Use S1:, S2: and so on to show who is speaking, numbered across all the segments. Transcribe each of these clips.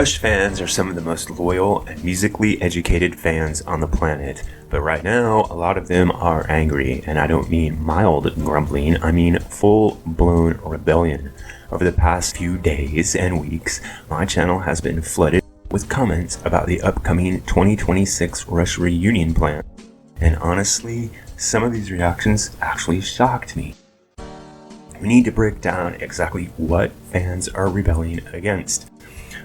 S1: Rush fans are some of the most loyal and musically educated fans on the planet, but right now a lot of them are angry, and I don't mean mild grumbling, I mean full-blown rebellion. Over the past few days and weeks, my channel has been flooded with comments about the upcoming 2026 Rush reunion plan, and honestly, some of these reactions actually shocked me. We need to break down exactly what fans are rebelling against.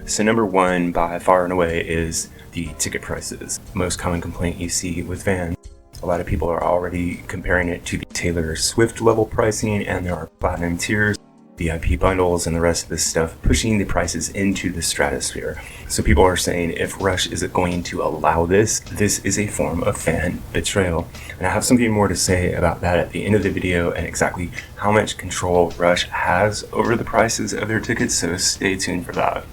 S1: So number one, by far and away, is the ticket prices. Most common complaint you see with fans. A lot of people are already comparing it to the Taylor Swift level pricing, and there are platinum tiers, VIP bundles, and the rest of this stuff pushing the prices into the stratosphere. So people are saying if Rush isn't going to allow this, this is a form of fan betrayal. And I have something more to say about that at the end of the video and exactly how much control Rush has over the prices of their tickets, so stay tuned for that.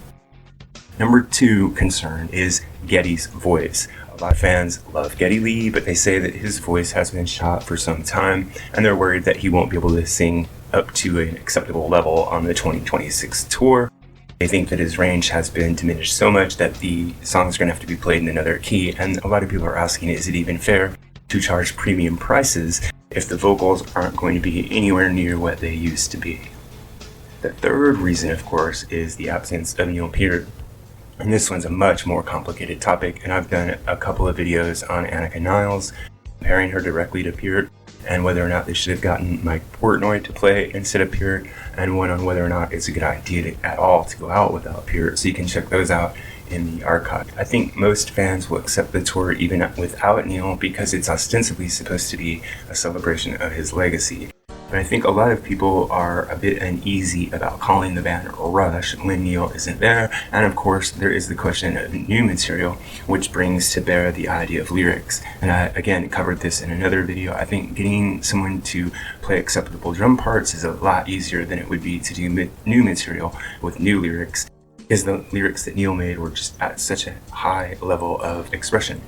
S1: Number two concern is Geddy's voice. A lot of fans love Geddy Lee, but they say that his voice has been shot for some time, and they're worried that he won't be able to sing up to an acceptable level on the 2026 tour. They think that his range has been diminished so much that the songs are going to have to be played in another key, and a lot of people are asking, is it even fair to charge premium prices if the vocals aren't going to be anywhere near what they used to be? The third reason, of course, is the absence of Neil Peart. And this one's a much more complicated topic, and I've done a couple of videos on Annika Niles, comparing her directly to Peart, and whether or not they should have gotten Mike Portnoy to play instead of Peart, and one on whether or not it's a good idea at all to go out without Peart, so you can check those out in the archive. I think most fans will accept the tour even without Neil because it's ostensibly supposed to be a celebration of his legacy. But I think a lot of people are a bit uneasy about calling the band Rush when Neil isn't there, and of course there is the question of new material, which brings to bear the idea of lyrics. And I again covered this in another video. I think getting someone to play acceptable drum parts is a lot easier than it would be to do new material with new lyrics, because the lyrics that Neil made were just at such a high level of expression.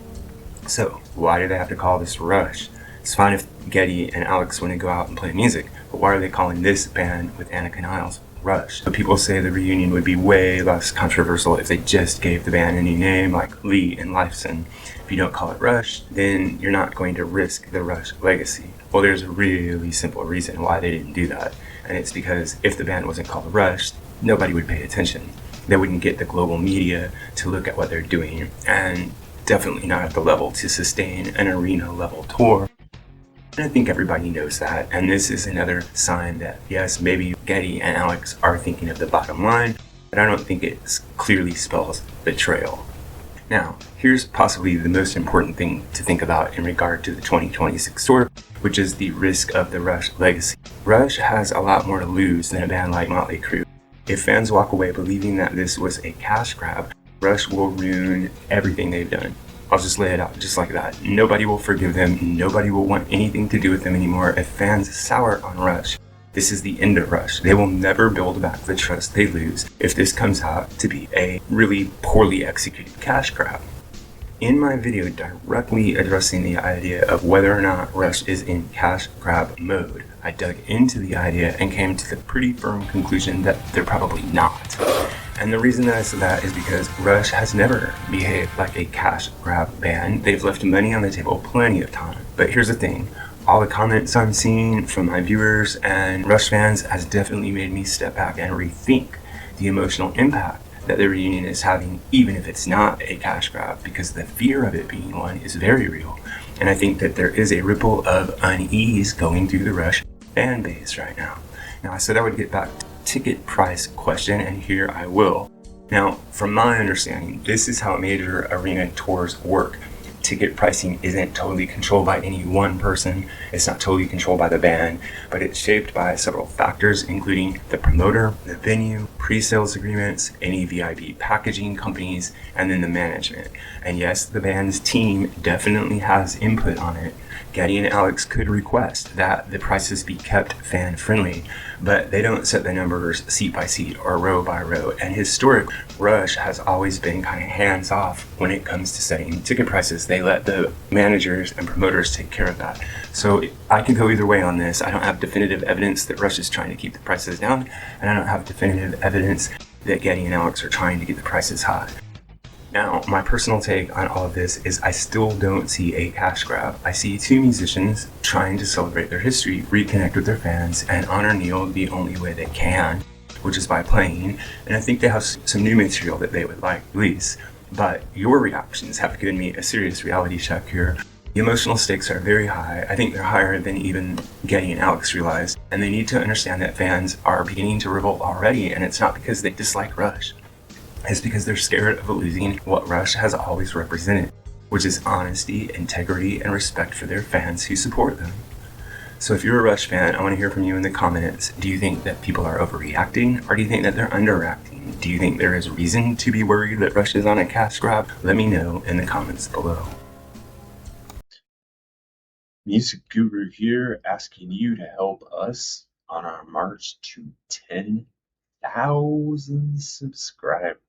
S1: So why do they have to call this Rush? It's fine if Geddy and Alex want to go out and play music, but why are they calling this band with Annika Niles Rush? So people say the reunion would be way less controversial if they just gave the band a new name like Lee and Lifeson. If you don't call it Rush, then you're not going to risk the Rush legacy. Well, there's a really simple reason why they didn't do that, and it's because if the band wasn't called Rush, nobody would pay attention. They wouldn't get the global media to look at what they're doing, and definitely not at the level to sustain an arena level tour. And I think everybody knows that, and this is another sign that, yes, maybe Geddy and Alex are thinking of the bottom line, but I don't think it clearly spells betrayal. Now, here's possibly the most important thing to think about in regard to the 2026 tour, which is the risk of the Rush legacy. Rush has a lot more to lose than a band like Motley Crue. If fans walk away believing that this was a cash grab, Rush will ruin everything they've done. I'll just lay it out just like that. Nobody will forgive them. Nobody will want anything to do with them anymore if fans sour on Rush. This is the end of Rush. They will never build back the trust they lose if this comes out to be a really poorly executed cash grab. In my video directly addressing the idea of whether or not Rush is in cash grab mode, I dug into the idea and came to the pretty firm conclusion that they're probably not. And the reason that I said that is because Rush has never behaved like a cash grab band. They've left money on the table plenty of time. But here's the thing, all the comments I'm seeing from my viewers and Rush fans has definitely made me step back and rethink the emotional impact that the reunion is having, even if it's not a cash grab, because the fear of it being one is very real. And I think that there is a ripple of unease going through the Rush fan base right now. Now, I said I would get back to ticket price question, and here I will. Now, from my understanding, this is how major arena tours work. Ticket pricing isn't totally controlled by any one person. It's not totally controlled by the band, but it's shaped by several factors, including the promoter, the venue, pre-sales agreements, any VIP packaging companies, and then the management. And yes, the band's team definitely has input on it. Geddy and Alex could request that the prices be kept fan-friendly, but they don't set the numbers seat by seat or row by row. And historic Rush has always been kind of hands-off when it comes to setting ticket prices. They let the managers and promoters take care of that. So I can go either way on this. I don't have definitive evidence that Rush is trying to keep the prices down, and I don't have definitive evidence that Geddy and Alex are trying to get the prices high. Now, my personal take on all of this is I still don't see a cash grab. I see two musicians trying to celebrate their history, reconnect with their fans, and honor Neil the only way they can, which is by playing. And I think they have some new material that they would like to release. But your reactions have given me a serious reality check here. The emotional stakes are very high. I think they're higher than even Geddy and Alex realized. And they need to understand that fans are beginning to revolt already, and it's not because they dislike Rush. It's because they're scared of losing what Rush has always represented, which is honesty, integrity, and respect for their fans who support them. So if you're a Rush fan, I want to hear from you in the comments. Do you think that people are overreacting, or do you think that they're underreacting? Do you think there is reason to be worried that Rush is on a cash grab? Let me know in the comments below.
S2: Music Guru here, asking you to help us on our march to 10,000 subscribers.